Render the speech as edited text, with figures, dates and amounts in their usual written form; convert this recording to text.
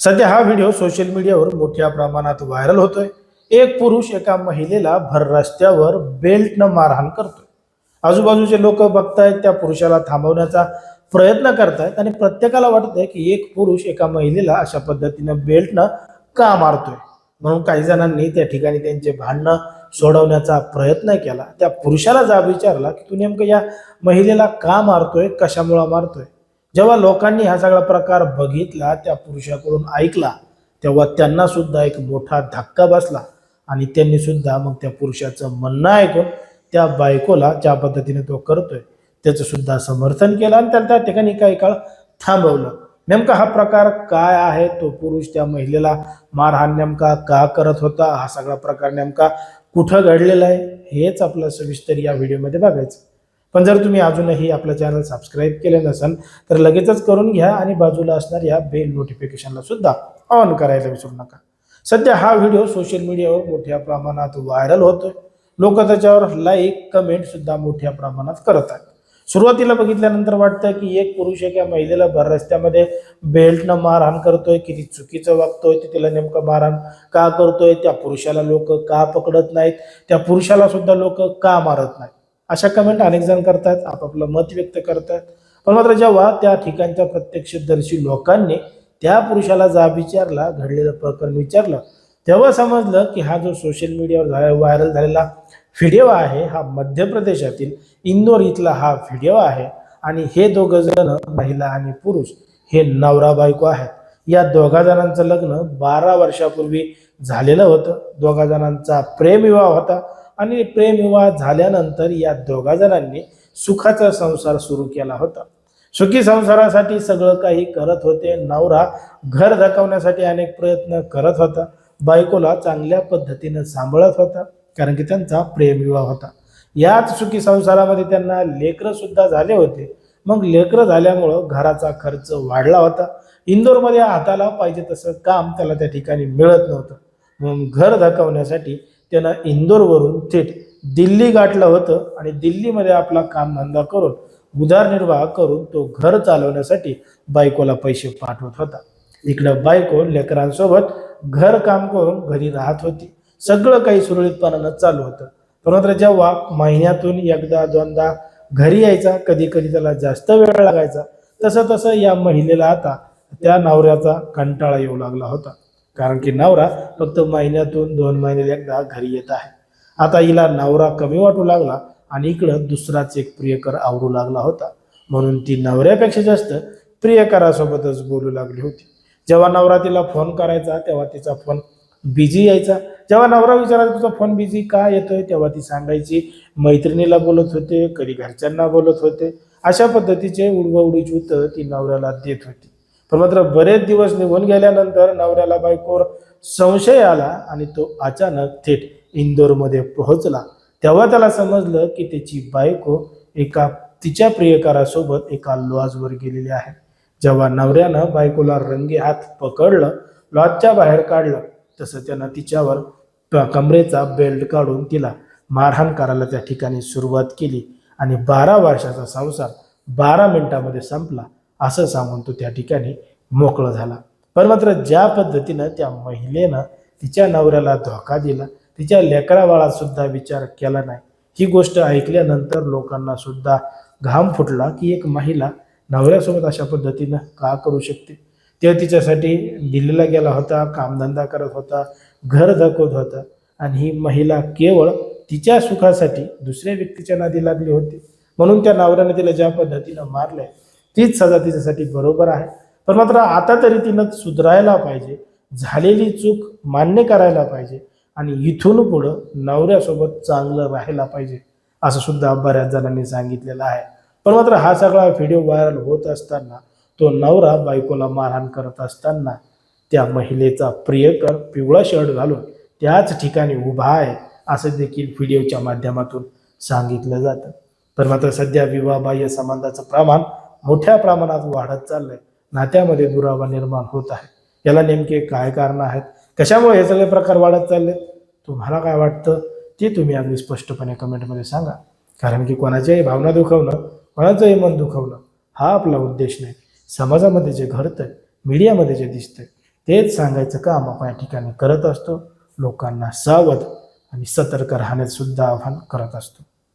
सध्या हा video social मीडियावर मोठ्या प्रमाणात व्हायरल होतोय। एक पुरुष एका महिलेला भर रस्त्यावर बेल्टनं मारहाण करतोय। आजूबाजूचे लोक बघतायत, त्या पुरुषाला थांबवण्याचा प्रयत्न करतायत आणि प्रत्येकाला वाटतंय की एक पुरुष एका महिलेला अशा पद्धतीनं बेल्टनं का मारतोय। म्हणून काही जणांनी त्या ठिकाणी त्यांचे भांडणं सोडवण्याचा प्रयत्न केला। त्या पुरुषाला जाब विचारला की तू नेमकं या महिलेला का मारतोय, कशामुळे मारतोय। जेव्हा लोकांनी हा सगळा प्रकार बघितला, त्या पुरुषाकडून ऐकला, तेव्हा त्यांना सुद्धा एक मोठा धक्का बसला आणि त्यांनी सुद्धा मग त्या पुरुषाचं म्हणणं ऐकून त्या बायकोला ज्या पद्धतीने तो करतोय त्याचं सुद्धा समर्थन केलं आणि त्या ठिकाणी काही काळ थांबवलं। नेमका हा प्रकार काय आहे, तो पुरुष त्या महिलेला मारहाण नेमका का करत होता, हा सगळा प्रकार नेमका कुठं घडलेला आहे, हेच आपलं सविस्तर या व्हिडिओमध्ये बघायचं। पण जर तुम्ही अजूनही आपलं चॅनल सबस्क्राईब केले नसेल तर लगेचच करून घ्या आणि बाजूला असणाऱ्या बेल नोटिफिकेशनला सुद्धा ऑन करायला विसरू नका। सध्या हा व्हिडिओ सोशल मीडियावर मोठ्या प्रमाणात व्हायरल होतोय। लोक त्याच्यावर लाईक कमेंट सुद्धा मोठ्या प्रमाणात करत आहेत। सुरुवातीला बघितल्यानंतर वाटतं की एक पुरुष एका महिलेला भर रस्त्यामध्ये बेल्टनं मारहाण करतोय, किती चुकीचं वागतोय, ते तिला नेमकं मारहाण का करतोय, त्या पुरुषाला लोक का पकडत नाहीत, त्या पुरुषाला सुद्धा लोक का मारत नाहीत, अशा कमेंट अनेक जण करतात, आपापलं मत व्यक्त करतात। पण मात्र जेव्हा त्या ठिकाणच्या प्रत्यक्षदर्शी लोकांनी त्या पुरुषाला जाब विचारला, घडलेलं प्रकरण विचारलं, तेव्हा समजलं की हा जो सोशल मीडियावर व्हायरल झालेला व्हिडिओ आहे हा मध्य प्रदेशातील इंदोर इथला हा व्हिडिओ आहे आणि हे दोघं जण, महिला आणि पुरुष, हे नवरा बायको आहेत। या दोघा जणांचं लग्न 12 वर्षापूर्वी झालेलं होतं। दोघा जणांचा प्रेमविवाह होता आणि प्रेमविवाह झाल्यानंतर या दोघा जणांनी सुखाचा संसार सुरू केला होता। सुखी संसारासाठी सगळं काही करत होते। नवरा घर धकावण्यासाठी अनेक प्रयत्न करत होता, बायकोला चांगल्या पद्धतीने सांभाळत होता, कारण की त्यांचा प्रेमविवाह होता। याच सुखी संसारामध्ये त्यांना लेकरं सुद्धा झाले होते। मग लेकरं झाल्यामुळं घराचा खर्च वाढला होता। इंदोरमध्ये हाताला पाहिजे तसं काम त्याला त्या ठिकाणी मिळत नव्हतं। मग घर धकावण्यासाठी त्यानं इंदोरवरून थेट दिल्ली गाठलं होतं आणि दिल्लीमध्ये आपला कामधंदा करून उदरनिर्वाह करून तो घर चालवण्यासाठी बायकोला पैसे पाठवत होता। इकडं बायको लेकरांसोबत घर काम करून घरी राहत होती। सगळं काही सुरळीतपणानं चालू होतं। परंतु जेव्हा महिन्यातून एकदा दोनदा घरी यायचा, कधी कधी त्याला जास्त वेळ लागायचा, तसं तसं या महिलेला आता त्या नवऱ्याचा कंटाळा येऊ लागला होता, कारण की नवरा फक्त महिन्यातून 2 महिन्यात एकदा घरी येत आहे। आता हिला नवरा कमी वाटू लागला आणि इकडं दुसराच एक प्रियकर आवरू लागला होता, म्हणून ती नवऱ्यापेक्षा जास्त प्रियकरासोबतच बोलू लागली होती। जेव्हा नवरा तिला फोन करायचा तेव्हा तिचा फोन बिझी यायचा। जेव्हा नवरा विचारायचा तुझा फोन बिझी का येतोय, तेव्हा ती सांगायची मैत्रिणीला बोलत होते, कधी घरच्यांना बोलत होते। अशा पद्धतीचे उडवाउडीची उत्तर ती नवऱ्याला देत होती। पण मात्र बरेच दिवस निघून गेल्यानंतर नवऱ्याला बायकोवर संशय आला आणि तो अचानक थेट इंदोरमध्ये पोहोचला। तेव्हा त्याला समजलं की त्याची बायको एका तिच्या प्रियकरासोबत एका लॉजवर गेलेली आहे। जेव्हा नवऱ्यानं बायकोला रंगे हात पकडलं, लॉजच्या बाहेर काढलं, तसं त्यानं तिच्यावर कमरेचा बेल्ट काढून तिला मारहाण करायला त्या ठिकाणी सुरुवात केली आणि 12 वर्षाचा संसार 12 मिनिटांमध्ये संपला असं सांगून तो त्या ठिकाणी मोकळं झाला। पण मात्र ज्या पद्धतीनं त्या महिलेनं तिच्या नवऱ्याला धोका दिला, तिच्या लेकराबाळात सुद्धा विचार केला नाही, ही गोष्ट ऐकल्यानंतर लोकांना सुद्धा घाम फुटला की एक महिला नवऱ्यासोबत अशा पद्धतीनं का करू शकते। ते तिच्यासाठी दिल्लीला गेला होता, कामधंदा करत होता, घर धकवत होता आणि ही महिला केवळ तिच्या सुखासाठी दुसऱ्या व्यक्तीच्या नादी लागली होती। म्हणून त्या नवऱ्याने तिला ज्या पद्धतीनं मारलंय तीच सजा तिच्यासाठी बरोबर आहे। पण मात्र आता तरी तिनं सुधारायला पाहिजे, झालेली चूक मान्य करायला पाहिजे आणि इथून पुढं नवऱ्यासोबत चांगलं राहायला पाहिजे, असं सुद्धा बऱ्याच जणांनी सांगितलेलं आहे। पण मात्र हा सगळा व्हिडिओ व्हायरल होत असताना, तो नवरा बायकोला मारहाण करत असताना त्या महिलेचा प्रियकर पिवळा शर्ट घालून त्याच ठिकाणी उभा आहे असं देखील व्हिडिओच्या माध्यमातून सांगितलं जातं। तर मात्र सध्या विवाहबाह्य संबंधाचं प्रमाण मोठ्या प्रमाणात वाढत चाललंय, नात्यामध्ये दुरावा निर्माण होत आहे। याला नेमके काय कारण आहेत, कशामुळे हे सगळे प्रकार वाढत चालले, तुम्हाला काय वाटतं ते तुम्ही अगदी स्पष्टपणे कमेंटमध्ये सांगा। कारण की कोणाच्याही भावना दुखवणं, कोणाचंही मन दुखवणं हा आपला उद्देश नाही। समाजामध्ये जे घडतंय, मीडियामध्ये जे दिसतंय तेच सांगायचं काम आपण या ठिकाणी करत असतो. लोकांना सावध आणि सतर्क राहण्यास सुद्धा आवाहन करत असतो.